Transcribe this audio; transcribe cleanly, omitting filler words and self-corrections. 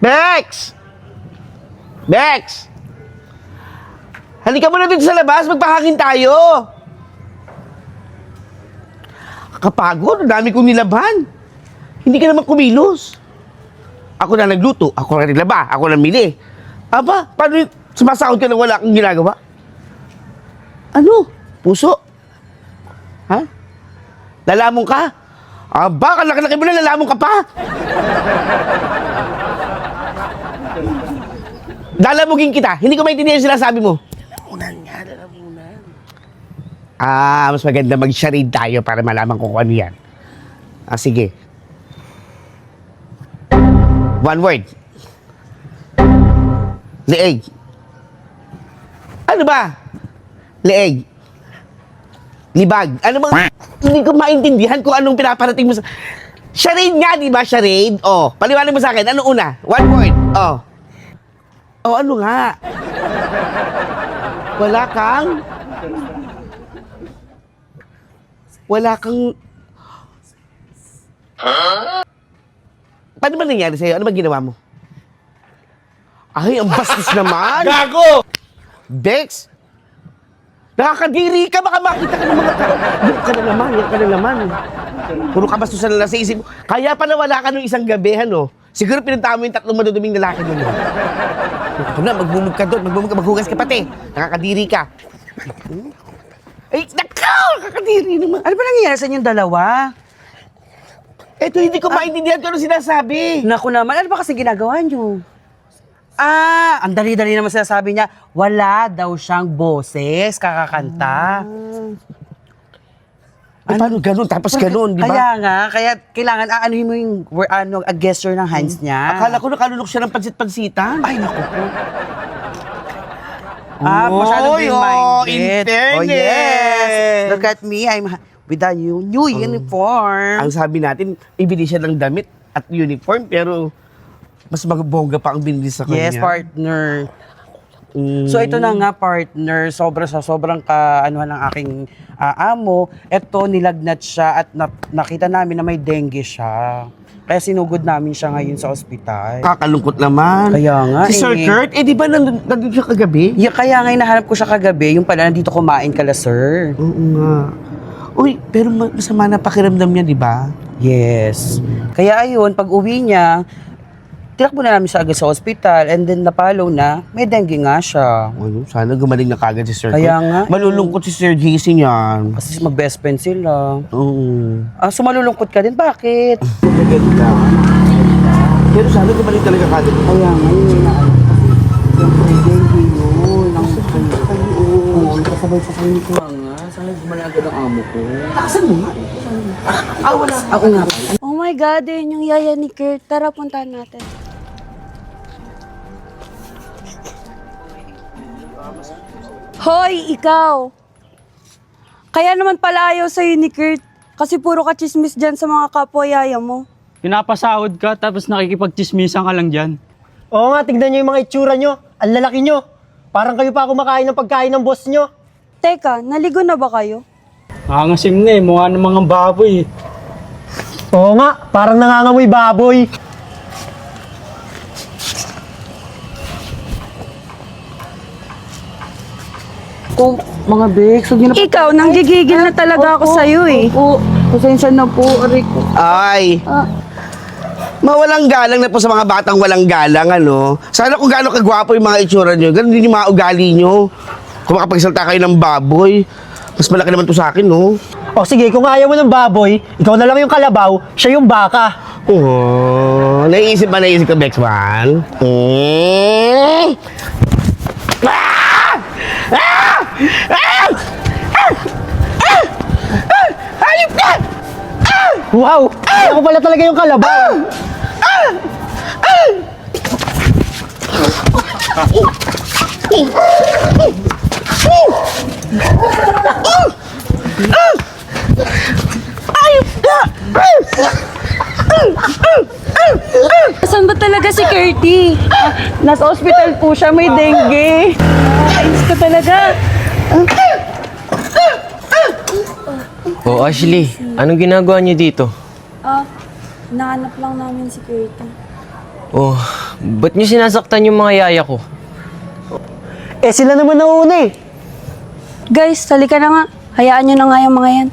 Bex! Bex! Halika muna dito sa labas, magpahangin tayo. Kapagod, ang dami kong nilaban. Hindi ka naman kumilos. Ako na nagluto, ako na naglaba, ako na mili. Aba, paano sumasahod ka na wala kang ginagawa? Ano? Puso? Ha? Lalamong ka? Aba, kalaki-laki mo na, lalamong ka pa. Lalamugin kita. Hindi ko maintindihan yung sinasabi mo. Lalamunan nga, lalamunan. Mas maganda mag-charade tayo para malaman ko kung ano yan. Sige. One word. Leeg. Ano ba? Leeg. Libag. Ano bang... Hindi ko maintindihan kung anong pinaparating mo sa... Charade nga, di ba? Charade. Oh, paliwanag mo sa akin. Ano una? One word. Oh. Oh, ano nga? Wala kang... Paano ba nangyari sa'yo? Ano ba ginawa mo? Ay, ang bastos naman! Gago! Bex! Nakakadiri ka! Baka makita ka ng mga tao. Yan ka na naman. Puro kabastusan na lang sa isip mo. Kaya pala wala ka nung isang gabi, ano? Siguro pinunta mo yung tatlong maduduming lalaki mo. Ito na, magmumug ka doon. Maghugas ka pati. Nakakadiri ka. Ay, nakaw! Nakakadiri naman. Ano ba nangyayari sa inyong dalawa? Eto, hindi ko maintindihan kung ano sinasabi. Naku naman, ano ba kasi ginagawa niyo? Ang dali-dali naman sinasabi niya, wala daw siyang boses, kakakanta. Paano ganun? Tapos ganun, di ba? Kaya nga, kaya kailangan aanuhin mo yung gesture ng hands niya. Akala ko nakalunok siya ng pansit-pansitan. Ay, naku po. Masyadong Oy, green-minded. in fairness. Oh, yes. Look at me, I'm with a new uniform. Ang sabi natin, ibili siya ng damit at uniform, pero mas magbongga pa ang binili sa kanya. Yes, partner. So ito na nga partner, sobrang kaanuhan ng aking amo. Ito nilagnat siya at nakita namin na may dengue siya. Kaya sinugod namin siya ngayon sa ospital. Kakalungkot naman. Kaya nga Si Sir Kurt, di ba nandun siya kagabi? Kaya nga nahanap ko siya kagabi, yung pala nandito kumain kala sir. Oo nga. Uy, pero masama na pakiramdam niya, di ba? Yes. Kaya ayun, pag uwi niya, tinakbo na namin siya agad sa ospital and then napalo na, may dengue nga siya. Ano, sana gumaling na kagad si Sir Kaya Kurt. nga. Malulungkot si Sir JC niyan. Kasi mag-best friend sila. Oo. So malulungkot ka din, bakit? Maganda. Pero sana gumaling talaga kagad. Kaya nga, yun na ano. Kasi yung dengue yun, ang oo, kasabay-sabay nito. Nga, sana gumaling agad ang amo ko. Saan mo? Wala. Ako nga. Oh my God, yun yung yaya ni Kurt. Tara, puntahan natin. Hoy, ikaw! Kaya naman pala ayaw sa'yo ni Kurt. Kasi puro ka chismis dyan sa mga kapwa yaya mo. Pinapasahod ka tapos nakikipagchismisan ka lang dyan. Oo nga, tignan nyo yung mga itsura nyo. Ang lalaki nyo. Parang kayo pa kumakain ng pagkain ng boss nyo. Teka, naligo na ba kayo? Nangangasim na mukha ng mga baboy. Oo nga, parang nangangamoy baboy. Mga Bex, huwag niyo na Ikaw, nanggigigil na talaga ako sa'yo eh. po. Pasensya na po, aray ko. Ay! Mawalang galang na po sa mga batang walang galang, ano? Sana kung gaano kagwapo yung mga itsura nyo, ganun din yung mga ugali nyo. Kung makapagsalta kayo ng baboy, mas malaki naman to sa akin, no? O sige, kung ayaw mo ng baboy, ikaw na lang yung kalabaw, siya yung baka. Oh, naisip ko, Bexman? Hayop ka! Wow! Ako pala talaga yung kalabaw. Saan ba talaga si Kurtie? Nasa ospital po siya, may dengue. Ayos ka talaga. Oh, Ashley, anong ginagawa niyo dito? Nahanap lang namin si Kurtie. Oh, ba't niyo sinasaktan yung mga yaya ko? Eh sila naman nauna eh. Guys, halika na nga. Hayaan nyo na nga yung mga yan.